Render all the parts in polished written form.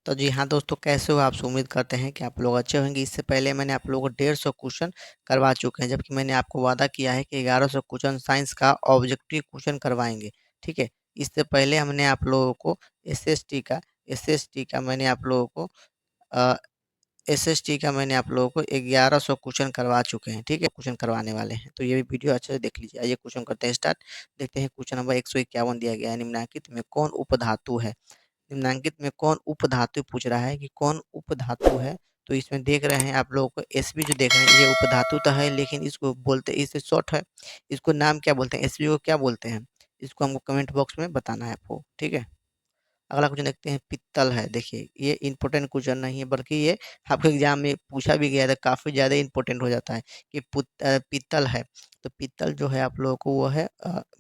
तो जी हाँ दोस्तों, कैसे हो आप? उम्मीद करते हैं कि आप लोग अच्छे होंगे। इससे पहले मैंने आप लोगों को 150 क्वेश्चन करवा चुके हैं, जबकि मैंने आपको वादा किया है कि 1100 क्वेश्चन साइंस का ऑब्जेक्टिव क्वेश्चन करवाएंगे। ठीक है। इससे पहले हमने आप लोगों को एसएसटी का मैंने आप लोगों को एसएसटी का मैंने आप लोगों को 1100 क्वेश्चन करवा चुके हैं। ठीक है, क्वेश्चन करवाने वाले हैं, तो ये भी वीडियो अच्छे से देख लीजिए। आइए क्वेश्चन करते हैं स्टार्ट। देखते हैं क्वेश्चन नंबर 151 दिया गया है, निम्नलिखित में कौन उपधातु है? निम्नांकित में कौन उपधातु पूछ रहा है कि कौन उपधातु है। तो इसमें देख रहे हैं आप लोगों को एसबी जो देख रहे हैं, ये उपधातु तो है, लेकिन इसको बोलते इससे शॉर्ट है। इसको नाम क्या बोलते हैं? एसबी को क्या बोलते हैं? इसको हमको कमेंट बॉक्स में बताना है आपको। ठीक है। अगला क्वेश्चन देखते हैं, पित्तल है। देखिए ये इंपॉर्टेंट क्वेश्चन नहीं है, बल्कि ये आपके एग्जाम में पूछा भी गया था, काफ़ी ज़्यादा इंपॉर्टेंट हो जाता है कि पित्तल है। तो पित्तल जो है आप लोगों को वो है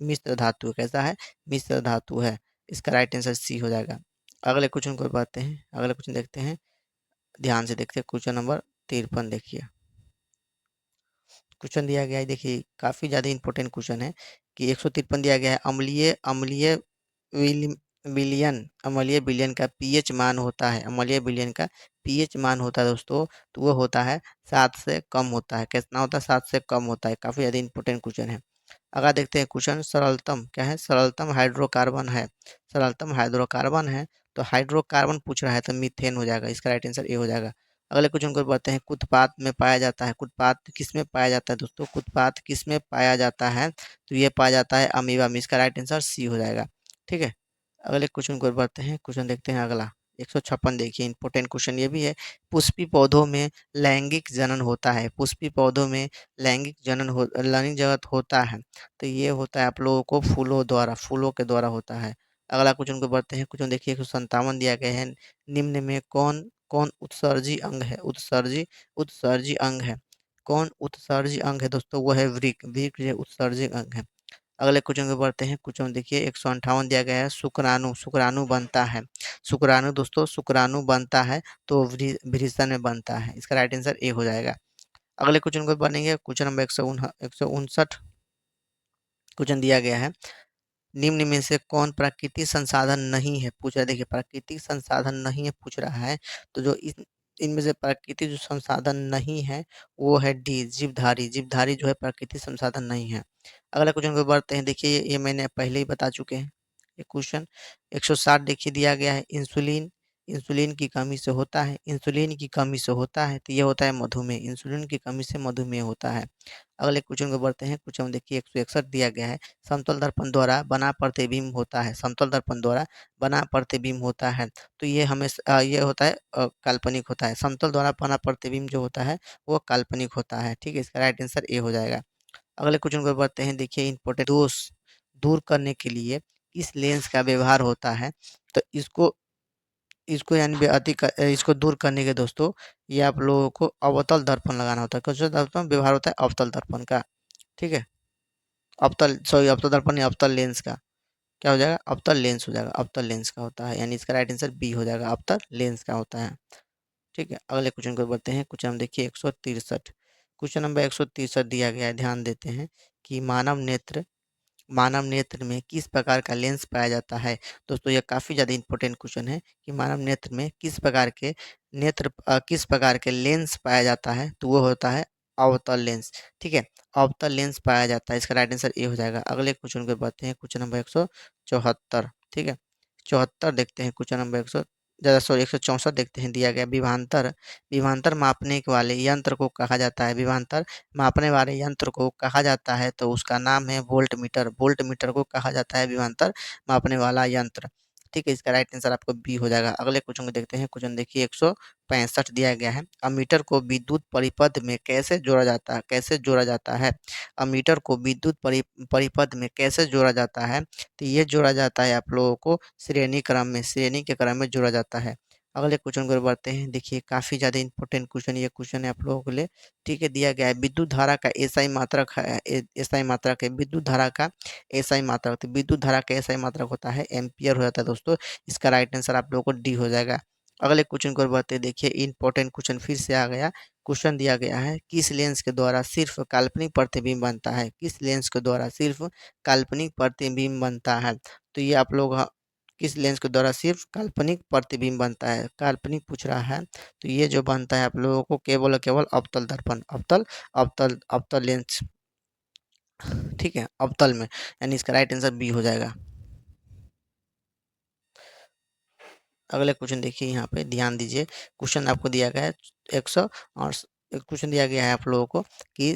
मिश्र धातु। कैसा है? मिश्र धातु है। इसका राइट आंसर सी हो जाएगा। अगले क्वेश्चन को बढ़ते हैं, अगले क्वेश्चन देखते हैं, ध्यान से देखते हैं। क्वेश्चन नंबर 53 देखिए। क्वेश्चन दिया गया है, देखिए काफ़ी ज़्यादा इंपॉर्टेंट क्वेश्चन है कि 153 दिया गया है, अम्लीय अम्लीय विल विलियन अम्लीय विलयन का पीएच मान होता है। अम्लीय विलयन का पीएच मान होता है दोस्तों, तो वो होता है 7 से कम होता है। कितना होता है? 7 से कम होता है। काफ़ी ज़्यादा इंपॉर्टेंट क्वेश्चन है। अगला देखते हैं क्वेश्चन, सरलतम क्या है? सरलतम हाइड्रोकार्बन है। सरलतम हाइड्रोकार्बन है, तो हाइड्रोकार्बन पूछ रहा है तो मीथेन हो जाएगा। इसका राइट आंसर ए हो जाएगा। अगले क्वेश्चन को बढ़ते हैं, कुत्पात में पाया जाता है। कुत्पात किस में पाया जाता है दोस्तों? कुत्पात किस में पाया जाता है? तो ये पाया जाता है अमीबा में। इसका राइट आंसर सी हो जाएगा। ठीक है। अगले क्वेश्चन को बढ़ते हैं, क्वेश्चन देखते हैं अगला 156। देखिए इंपॉर्टेंट क्वेश्चन ये भी है, पुष्पी पौधों में लैंगिक जनन होता है। पुष्पी पौधों में लैंगिक जगत होता है, तो ये होता है आप लोगों को फूलों द्वारा, फूलों के द्वारा होता है। अगला क्वेश्चन को बढ़ते हैं, क्वेश्चन देखिए 157 दिया गया है, निम्न में कौन कौन उत्सर्जी अंग है? उत्सर्जी अंग है। कौन उत्सर्जी अंग है दोस्तों? वो है वृक्क। वृक्क जो उत्सर्जी अंग है। अगले क्वेश्चन को बढ़ते हैं, क्वेश्चन देखिए 158 दिया गया है, शुक्राणु शुक्राणु बनता है। शुक्राणु दोस्तों शुक्राणु बनता है, तो वृषण में बनता है। इसका राइट आंसर ए हो जाएगा। अगले क्वेश्चन को बनेंगे, क्वेश्चन नंबर 159। क्वेश्चन दिया गया है, निम्न में से कौन प्राकृतिक संसाधन नहीं है? पूछ रहा है। देखिए प्राकृतिक संसाधन नहीं है पूछ रहा है, तो जो इनमें से प्राकृतिक जो संसाधन नहीं है वो है डी, जीवधारी। जीवधारी जो है प्राकृतिक संसाधन नहीं है। अगला क्वेश्चन को बढ़ते हैं, देखिए ये मैंने पहले ही बता चुके हैं। ये क्वेश्चन 160 देखिए दिया गया है, इंसुलिन इंसुलिन की कमी से होता है। इंसुलिन की कमी से होता है, तो ये होता है मधुमेह। इंसुलिन की कमी से मधुमेह होता है। अगले क्वेश्चन को बढ़ते हैं, क्वेश्चन देखिए 161 दिया गया है, समतल दर्पण द्वारा बना प्रतिबिंब होता है। समतल दर्पण द्वारा बना प्रतिबिंब होता है, तो ये हमेशा ये होता है काल्पनिक होता है। समतल द्वारा बना प्रतिबिंब जो होता है वो काल्पनिक होता है। ठीक है, इसका राइट आंसर ए हो जाएगा। अगले क्वेश्चन को बढ़ते हैं, देखिए इंपॉर्टेंट, दोष दूर करने के लिए किस लेंस का व्यवहार होता है? तो इसको इसको यानी इसको दूर करने के दोस्तों, ये आप लोगों को अवतल दर्पण लगाना होता है। कौन सा दर्पण व्यवहार होता है? अवतल दर्पण का। ठीक है। अवतल दर्पण या अवतल लेंस का क्या हो जाएगा? अवतल लेंस हो जाएगा। अवतल लेंस का होता है, यानी इसका राइट आंसर बी हो जाएगा, अवतल लेंस का होता है। ठीक है। अगले क्वेश्चन को बढ़ते हैं, क्वेश्चन देखिए 163। क्वेश्चन नंबर 163 दिया गया है, ध्यान देते हैं कि मानव नेत्र में किस प्रकार का लेंस पाया जाता है? दोस्तों ये काफ़ी ज़्यादा इंपॉर्टेंट क्वेश्चन है कि मानव नेत्र में किस प्रकार के लेंस पाया जाता है? तो वो होता है अवतल लेंस। ठीक है, अवतल लेंस पाया जाता है। इसका राइट आंसर ए हो जाएगा। अगले क्वेश्चन को बढ़ते हैं, क्वेश्चन नंबर 174। ठीक है, 74 देखते हैं, क्वेश्चन नंबर 164 देखते हैं। दिया गया, विभवांतर विभवांतर मापने के वाले यंत्र को कहा जाता है। विभवांतर मापने वाले यंत्र को कहा जाता है, तो उसका नाम है वोल्ट मीटर। वोल्ट मीटर को कहा जाता है विभवांतर मापने वाला यंत्र। ठीक है, इसका राइट आंसर आपको बी हो जाएगा। अगले क्वेश्चन को देखते हैं, क्वेश्चन देखिए 165 दिया गया है, अमीटर को विद्युत परिपथ में कैसे जोड़ा जाता है? कैसे जोड़ा जाता है? अमीटर को विद्युत परिपथ में कैसे जोड़ा जाता है? तो ये जोड़ा जाता है आप लोगों को श्रेणी के क्रम में जोड़ा जाता है। अगले क्वेश्चन को बढ़ते हैं, देखिए काफ़ी ज़्यादा इंपॉर्टेंट क्वेश्चन, ये क्वेश्चन है आप लोगों के लिए। ठीक है, दिया गया है, विद्युत धारा का एसआई मात्रक है। एसआई मात्रक है विद्युत धारा का। एसआई मात्रक, तो विद्युत धारा का एसआई मात्रक होता है एम्पियर हो जाता है दोस्तों। इसका राइट आंसर आप लोगों को डी हो जाएगा। अगले क्वेश्चन को बढ़ते हैं, देखिए इंपॉर्टेंट क्वेश्चन फिर से आ गया। क्वेश्चन दिया गया है, किस लेंस के द्वारा सिर्फ काल्पनिक प्रतिबिंब बनता है? किस लेंस के द्वारा सिर्फ काल्पनिक प्रतिबिंब बनता है? तो ये आप लोग किस लेंस के द्वारा सिर्फ काल्पनिक प्रतिबिंब बनता है, काल्पनिक पूछ रहा है। तो ये जो बनता है आप लोगों को केवल और केवल अवतल दर्पण, अवतल अवतल अवतल लेंस, ठीक है, अवतल में, यानी इसका राइट आंसर बी हो जाएगा। अगले क्वेश्चन देखिए, यहाँ पे ध्यान दीजिए। क्वेश्चन आपको दिया गया है 100 और क्वेश्चन दिया गया है आप लोगों को कि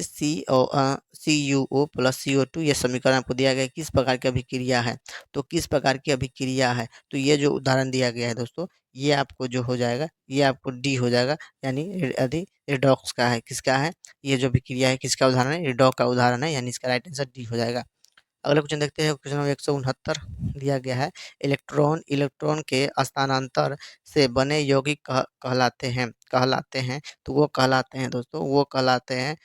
CuO प्लस CO2 ये समीकरण आपको दिया गया है, किस प्रकार की अभिक्रिया है। तो किस प्रकार की अभिक्रिया है, तो ये जो उदाहरण दिया गया है दोस्तों, ये आपको जो हो जाएगा, ये आपको डी हो जाएगा, यानी यदि रिडॉक्स का है, किसका है, ये जो अभिक्रिया है किसका उदाहरण है, रिडॉक्स का उदाहरण है, यानी इसका राइट आंसर डी हो जाएगा। अगला क्वेश्चन देखते हैं, क्वेश्चन नंबर 169 दिया गया है। इलेक्ट्रॉन इलेक्ट्रॉन के स्थानांतर से बने यौगिक कहलाते हैं, तो वो कहलाते हैं दोस्तों, वो कहलाते हैं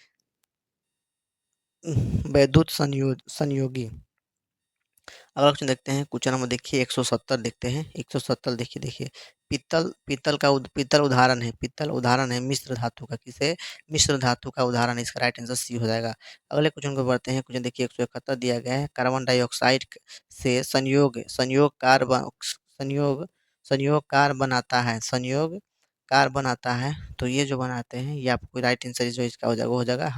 वैद्युत संयोगी। अगला क्वेश्चन देखते हैं, क्वेश्चन नंबर देखिए 170 देखते हैं, 170 देखिए पीतल पीतल उदाहरण है, पीतल उदाहरण है मिश्र धातु का, किसे, मिश्र धातु का उदाहरण है, इसका राइट आंसर सी हो जाएगा। अगले क्वेश्चन को बढ़ते हैं, क्वेश्चन देखिए 171 दिया गया है। कार्बन डाइऑक्साइड से संयोग संयोग कार बनाता है, संयोग कार बनाता है, तो ये जो बनाते हैं, ये आपको राइट आंसर जो इसका हो जाएगा, वो हो जाएगा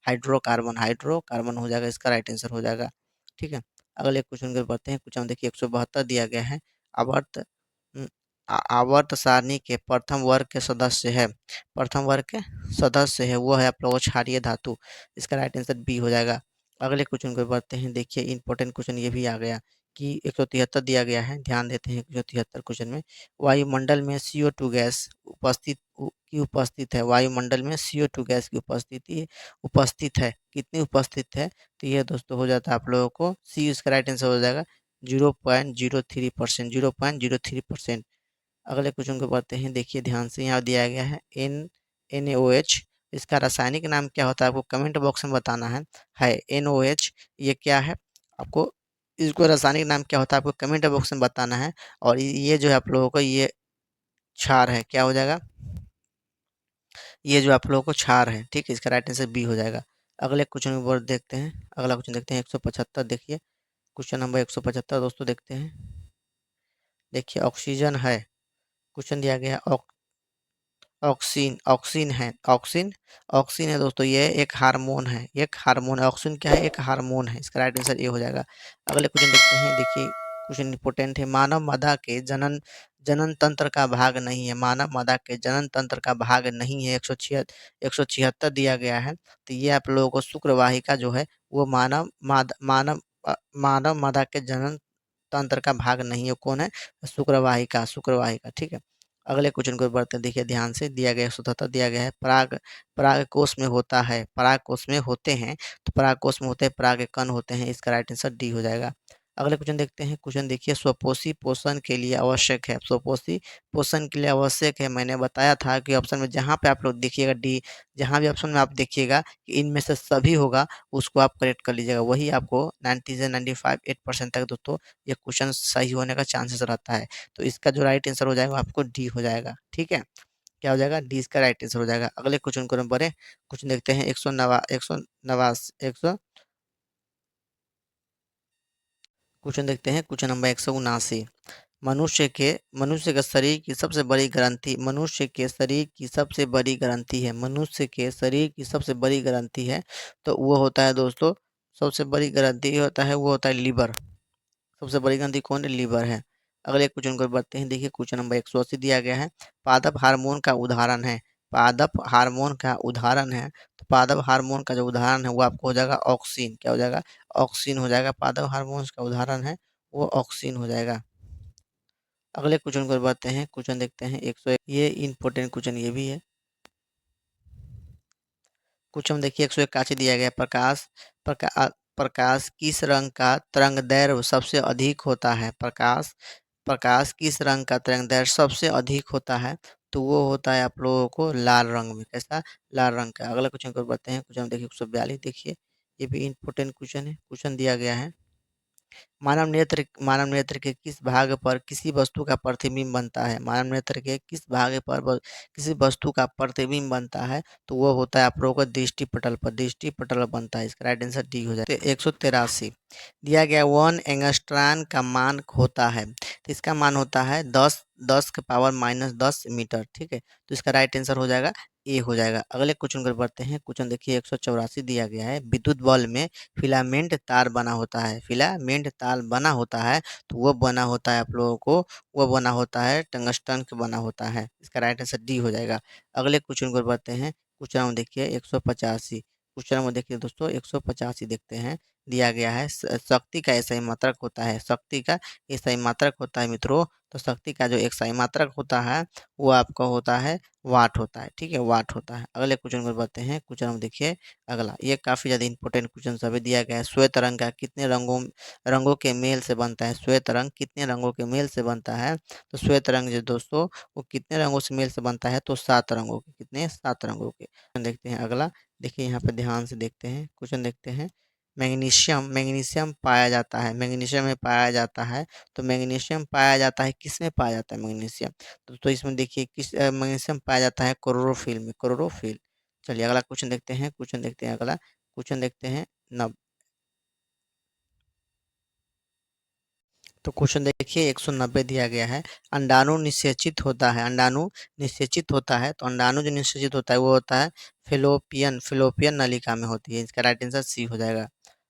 हाइड्रोकार्बन, हाइड्रोकार्बन हो जाएगा, इसका राइट आंसर हो जाएगा, ठीक है। अगले क्वेश्चन को पढ़ते हैं, क्वेश्चन देखिए 172 दिया गया है। आवर्त उम, आवर्त सारणी के प्रथम वर्ग के सदस्य है, प्रथम वर्ग के सदस्य है, वो है आप लोगों को क्षारीय धातु, इसका राइट आंसर बी हो जाएगा। अगले क्वेश्चन को पढ़ते हैं, देखिए इंपॉर्टेंट क्वेश्चन ये भी आ गया कि 173 दिया गया है, ध्यान देते हैं 173 क्वेश्चन में। वायुमंडल में CO2 गैस उपस्थित है, वायुमंडल में CO2 गैस की उपस्थिति उपस्थित है, कितनी उपस्थित है, तो ये दोस्तों हो जाता है आप लोगों को सी, इसका राइट आंसर हो जाएगा 0.03%, 0.03%। अगले क्वेश्चन को पढ़ते हैं, देखिए ध्यान से, यहाँ दिया गया है NaOH, इसका रासायनिक नाम क्या होता है, आपको कमेंट बॉक्स में बताना है NaOH ये क्या है, आपको इसको रासायनिक नाम क्या होता है आपको कमेंट बॉक्स में बताना है। और ये जो है आप लोगों को ये क्षार है, क्या हो जाएगा, ये जो आप लोगों को क्षार है, ठीक है, इसका राइट आंसर बी हो जाएगा। अगले क्वेश्चन को देखते हैं, अगला क्वेश्चन देखते हैं 175 देखिए, क्वेश्चन नंबर 175 दोस्तों देखते हैं। देखिए ऑक्सीजन है, क्वेश्चन दिया गया है ऑक्सीन, ऑक्सीन है, ऑक्सीन, ऑक्सीन है दोस्तों, ये एक हार्मोन है, एक हार्मोन है, ऑक्सीन क्या है, एक हार्मोन है, इसका राइट आंसर ये हो जाएगा। अगले क्वेश्चन देखते हैं, देखिए क्वेश्चन इंपॉर्टेंट है। मानव मादा के जनन जनन तंत्र का भाग नहीं है, मानव मादा के जनन तंत्र का भाग नहीं है, 176 दिया गया है। तो ये आप लोगों को शुक्रवाहिका जो है वो मानव मादा के जनन तंत्र का भाग नहीं है, कौन है, शुक्रवाहिका, शुक्रवाहिका, ठीक है। अगले क्वेश्चन को बढ़ते हैं, देखिए ध्यान से, दिया गया 177 दिया गया है। पराग पराग कोष में होता है, पराग कोष में होते हैं, तो पराग कोष में होते हैं पराग कण होते हैं, इसका राइट आंसर डी हो जाएगा। अगले क्वेश्चन देखते हैं, क्वेश्चन देखिए स्वपोषी पोषण के लिए आवश्यक है, स्वपोषी पोषण के लिए आवश्यक है, मैंने बताया था कि ऑप्शन में जहाँ पे आप लोग देखिएगा डी, जहाँ भी ऑप्शन में आप देखिएगा कि इनमें से सभी होगा, उसको आप करेक्ट कर लीजिएगा, वही आपको 90 से 95 8% तक दोस्तों ये क्वेश्चन सही होने का चांसेस रहता है। तो इसका जो राइट आंसर हो जाएगा आपको डी हो जाएगा, ठीक है, क्या हो जाएगा, डी इसका राइट आंसर हो जाएगा। अगले क्वेश्चन को नंबर है, क्वेश्चन देखते हैं 189 क्वेश्चन देखते हैं, क्वेश्चन नंबर 179। मनुष्य के शरीर की सबसे बड़ी ग्रंथि, मनुष्य के शरीर की सबसे बड़ी ग्रंथि है, मनुष्य के शरीर की सबसे बड़ी ग्रंथि है, तो वो होता है दोस्तों, सबसे बड़ी ग्रंथि होता है, वो होता है लीवर, सबसे बड़ी ग्रंथि कौन है, लीवर है। अगले क्वेश्चन को बढ़ते हैं, देखिए क्वेश्चन नंबर 180 दिया गया है। पादप हार्मोन का उदाहरण है, पादप हार्मोन का उदाहरण है, तो पादप हार्मोन का जो उदाहरण है वो आपको हो जाएगा ऑक्सीन, क्या हो जाएगा, ऑक्सीन हो जाएगा, पादप हार्मोन का उदाहरण है वो ऑक्सीन हो जाएगा। अगले क्वेश्चन को बढ़ते हैं, क्वेश्चन देखते हैं 101, ये इंपॉर्टेंट क्वेश्चन ये भी है। क्वेश्चन देखिए 181 दिया गया, प्रकाश किस रंग का तरंगदैर्घ्य सबसे अधिक होता है, प्रकाश प्रकाश किस रंग का तरंगदैर्घ्य सबसे अधिक होता है, तो वो होता है आप लोगों को लाल रंग में, कैसा, लाल रंग का। अगला क्वेश्चन को बढ़ते हैं, क्वेश्चन देखिए 142 देखिए, ये भी इंपॉर्टेंट क्वेश्चन है, क्वेश्चन दिया गया है मानव नेत्र के किस भाग पर किसी वस्तु का प्रतिबिंब बनता है? मानव नेत्र के किस भाग पर किसी वस्तु का प्रतिबिंब बनता है? तो वो होता है आप लोगों का दृष्टि पटल पर, दृष्टि पटल पर बनता है। इसका राइट आंसर डी हो जाए। 183 दिया गया 1 एंगस्ट्रॉन का मान होता है, तो इसका मान होता है 10 के पावर -10 मीटर। ठीक है, तो इसका राइट आंसर हो जाएगा ए हो जाएगा। अगले क्वेश्चन पर बढ़ते हैं। क्वेश्चन देखिए 184 दिया गया है, विद्युत बल्ब में फिलामेंट तार बना होता है, फिलामेंट तार बना होता है, तो वो बना होता है आप लोगों को, वो बना होता है टंगस्टन का बना होता है। इसका राइट आंसर डी हो जाएगा। अगले क्वेश्चन पर बढ़ते हैं। क्वेश्चन नंबर देखिए 185, क्वेश्चन नंबर देखिए दोस्तों 185 देखते हैं। दिया गया है शक्ति का ऐसा ही मात्रक होता है, शक्ति का ऐसा ही मात्रक होता है मित्रों। तो शक्ति का जो एक सही मात्रक होता है वो आपका होता है वाट होता है। ठीक है, वाट होता है। अगले क्वेश्चन पर बढ़ते हैं। क्वेश्चन हम देखिए अगला, ये काफ़ी ज़्यादा इंपॉर्टेंट क्वेश्चन सभी दिया गया है। श्वेत रंग का कितने रंगों के मेल से बनता है? श्वेत रंग कितने रंगों के मेल से बनता है? तो श्वेत रंग जो दोस्तों वो कितने रंगों से मेल से बनता है? तो 7 रंगों के। कितने? 7 रंगों के। देखते हैं अगला, देखिए यहाँ पे ध्यान से देखते हैं, क्वेश्चन देखते हैं। मैग्नीशियम मैग्नीशियम पाया जाता है, मैग्नीशियम में पाया जाता है, तो मैग्नीशियम पाया जाता है किस में पाया जाता है मैग्नीशियम? तो इसमें देखिए किस मैग्नीशियम पाया जाता है? क्लोरोफिल में, क्लोरोफिल। चलिए अगला क्वेश्चन देखते हैं, क्वेश्चन देखते हैं अगला, क्वेश्चन देखते हैं नब तो क्वेश्चन देखिए 190 दिया गया है। अंडाणु निषेचित होता है, अंडाणु निषेचित होता है, तो अंडाणु जो निषेचित होता है वो होता है फिलोपियन, फिलोपियन नलिका में होती है। इसका राइट आंसर सी हो जाएगा।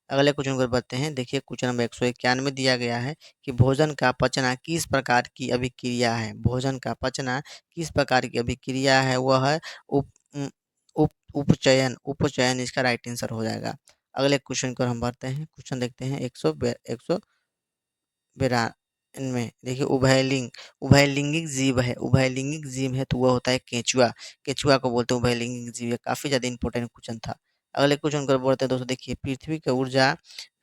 अगले क्वेश्चन को बढ़ते हैं। देखिए क्वेश्चन नंबर 191 दिया गया है कि भोजन का पचना किस प्रकार की अभिक्रिया है? भोजन का पचना किस प्रकार की अभिक्रिया है? वह है उप उम, उप उपचयन, उपचयन इसका राइट आंसर हो जाएगा। अगले क्वेश्चन को हम बढ़ते हैं। क्वेश्चन देखते हैं 192 में। देखिए उभयलिंगिक जीव है, उभयलिंगिक जीव है, तो वह होता है केंचुआ, केंचुआ को बोलते हैं उभयलिंगिक जीव। ये काफ़ी ज़्यादा इंपॉर्टेंट क्वेश्चन था। अगले क्वेश्चन को बोलते हैं दोस्तों, देखिए पृथ्वी का ऊर्जा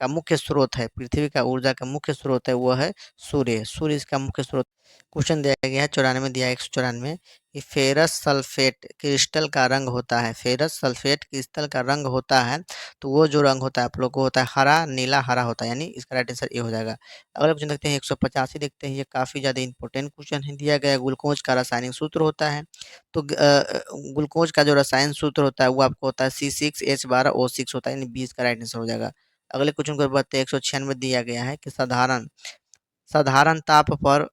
का मुख्य स्रोत है, पृथ्वी का ऊर्जा का मुख्य स्रोत है वह है सूर्य, सूर्य इसका मुख्य स्रोत। क्वेश्चन दिया गया है 94 दिया है 194 कि फेरस सल्फेट क्रिस्टल का रंग होता है, फेरस सल्फेट क्रिस्टल का रंग होता है, तो वो जो रंग होता है आप लोग को होता है हरा, नीला हरा होता है, यानी इसका राइट आंसर ये हो जाएगा। अगला क्वेश्चन देखते हैं 185 देखते हैं। ये काफ़ी ज़्यादा इंपॉर्टेंट क्वेश्चन है। दिया गया ग्लूकोज का रासायनिक सूत्र होता है, तो ग्लूकोज का जो रसायन सूत्र होता है वो आपको होता है C6H12O6 होता है, यानी 20 का राइट आंसर हो जाएगा। अगले क्वेश्चन को बढ़ते हैं। 196 दिया गया है कि साधारण साधारण ताप पर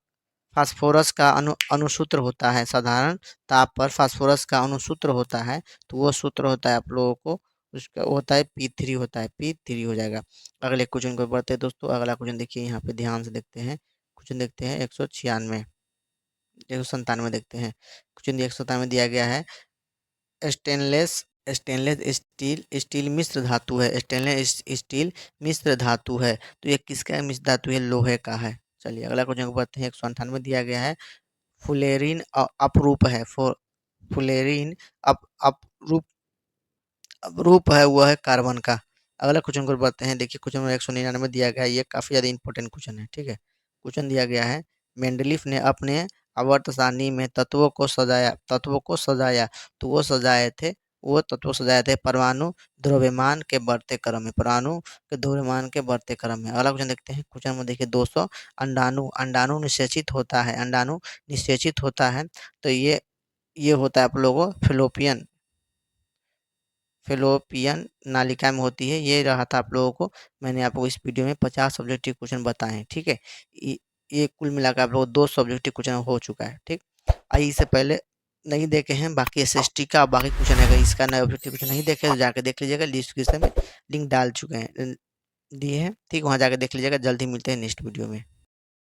फास्फोरस का अणुसूत्र होता है, साधारण ताप पर फास्फोरस का अणुसूत्र होता है, तो वो सूत्र होता है आप लोगों को, उसका होता है P3 होता है, P3 हो जाएगा। अगले क्वेश्चन को बढ़ते हैं दोस्तों। अगला क्वेश्चन देखिए यहाँ पे ध्यान से देखते हैं। क्वेश्चन देखते हैं 196 197 देखते हैं। क्वेश्चन 197 दिया गया है स्टेनलेस स्टेनलेस स्टील स्टील मिश्र धातु है, स्टेनलेस स्टील मिश्र धातु है, तो ये किसका मिश्र धातु है? लोहे का है। चलिए अगला क्वेश्चन को बढ़ते हैं। 198 दिया गया है फुलेरिन अपरूप है, फुलेरिन अपरूप रूप है वह है कार्बन का। अगला क्वेश्चन को बढ़ते हैं। देखिए क्वेश्चन नंबर 199 दिया गया है, ये काफ़ी ज़्यादा इंपॉर्टेंट क्वेश्चन है। ठीक है, क्वेश्चन दिया गया है मेंडलीफ ने अपने आवर्त सारणी में तत्वों को सजाया, तो वो तत्व सजाए थे परमाणु द्रव्यमान के बढ़ते क्रम में, परमाणु के द्रव्यमान के बढ़ते क्रम में। अगला क्वेश्चन देखते हैं। क्वेश्चन नंबर देखिए 200 अंडाणु अंडाणु निषेचित होता है, अंडाणु निषेचित होता है, तो ये होता है आप लोगों को फेलोपियन नालिका में होती है। ये रहा था आप लोगों को, मैंने आपको इस वीडियो में 50 सब्जेक्टिव क्वेश्चन बताए हैं। ठीक है, ये कुल मिलाकर आप लोगों को 2 सब्जेक्टिव क्वेश्चन हो चुका है। ठीक, आइए इससे पहले नहीं देखे हैं बाकी एसएसटी का बाकी क्वेश्चन है, इसका नया ऑब्जेक्टिव क्वेश्चन नहीं देखे तो जाकर देख लीजिएगा, डिस्क्रिप्शन में लिंक डाल चुके हैं दिए हैं। ठीक, वहाँ जाकर देख लीजिएगा। जल्दी मिलते हैं नेक्स्ट वीडियो में।